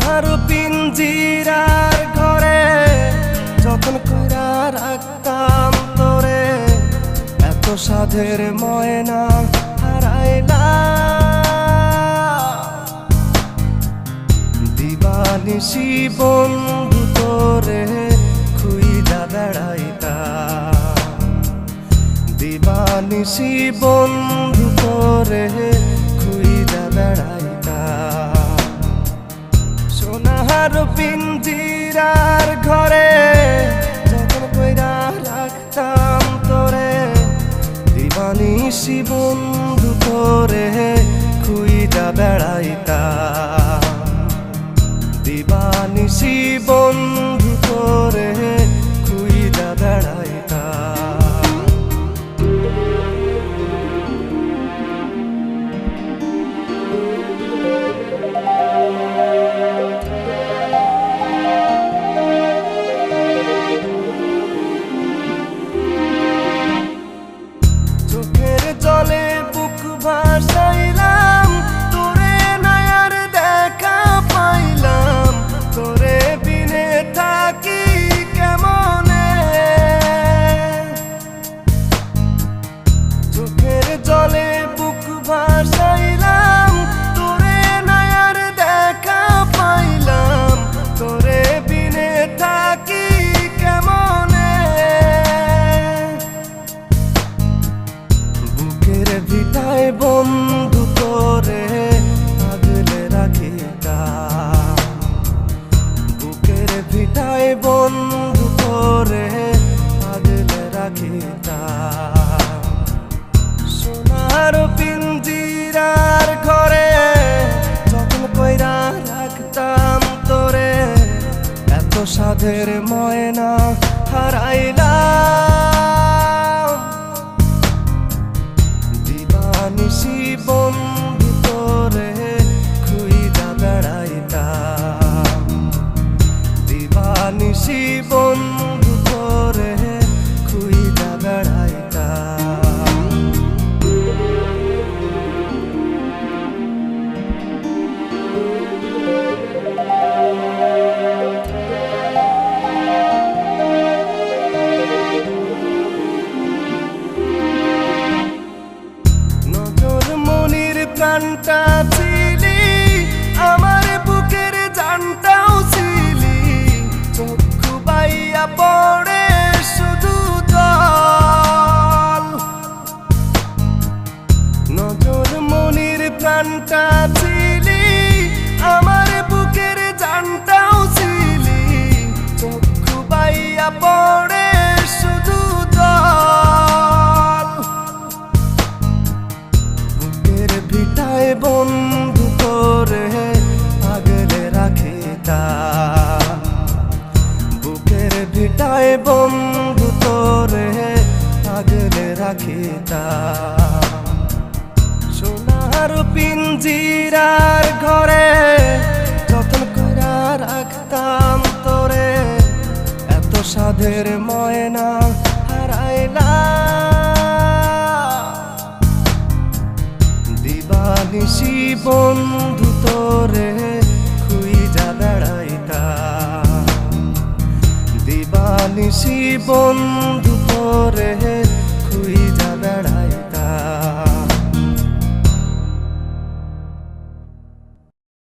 সোনার পিঞ্জিরার ঘরে যতন কইরা রাখতাম তোরে, এত সাধের ময়না হারাইলা। দিবানিশি বন্ধু তোরে খুইজা বেড়াইতা, দিবানিশি বন্ধু তোরে খুইজা বেড়াইতা। সোনার পিঞ্জিরার ঘরে যতন কইরা রাখতাম তোরে, দিবানিশি বন্ধু তোরে খুইজা বেড়াইতা, দিবানিশি বন্ধু তোরে খুইজা বেড়াইতা। চোখের জলে বুক ভাসাইলাম, তোরে নয়ার দেখা পাইলাম, তোরে বিনে থাকি কেমনে। চোখের জলে বুক ভাসাইলাম, তোরে নয়ার দেখা পাইলাম, তোরে বিনে থাকি কেমনে। বুকের ভিটায় বন্ধু তোরে আগলে রাখিতাম, বুকের ভিটায় বন্ধু তোরে আগলে রাখিতাম। সোনার পিঞ্জিরার ঘরে যতন কইরা রাখতাম তোরে, এত সাধের ময়না হারাইলাম। দিবানিশি বন্ধু তোরে খুইজা বেড়াইতাম, দিবানিশি বন্ধু তোরে খুইজা বেড়াইতাম। নজর মনির প্রাণটা ছিলি, আমার বুকের জানটাও ছিলি, চক্ষু বাইয়া পড়ে শুধু জল। নজর মনির প্রাণটা ছিলি, আমার বুকের জানটাও ছিলি, চক্ষু বাইয়া পড়ে শুধু জল। বুকের ভিটায় বন্ধু তোরে আগলে রাখিতাম, বুকের ভিটায় বন্ধু তোরে আগলে রাখিতাম। সোনার পিঞ্জিরার ঘরে যতন কইরা রাখতাম তোরে, এত সাধের ময়না হারাইলা। দিবানিশি বন্ধু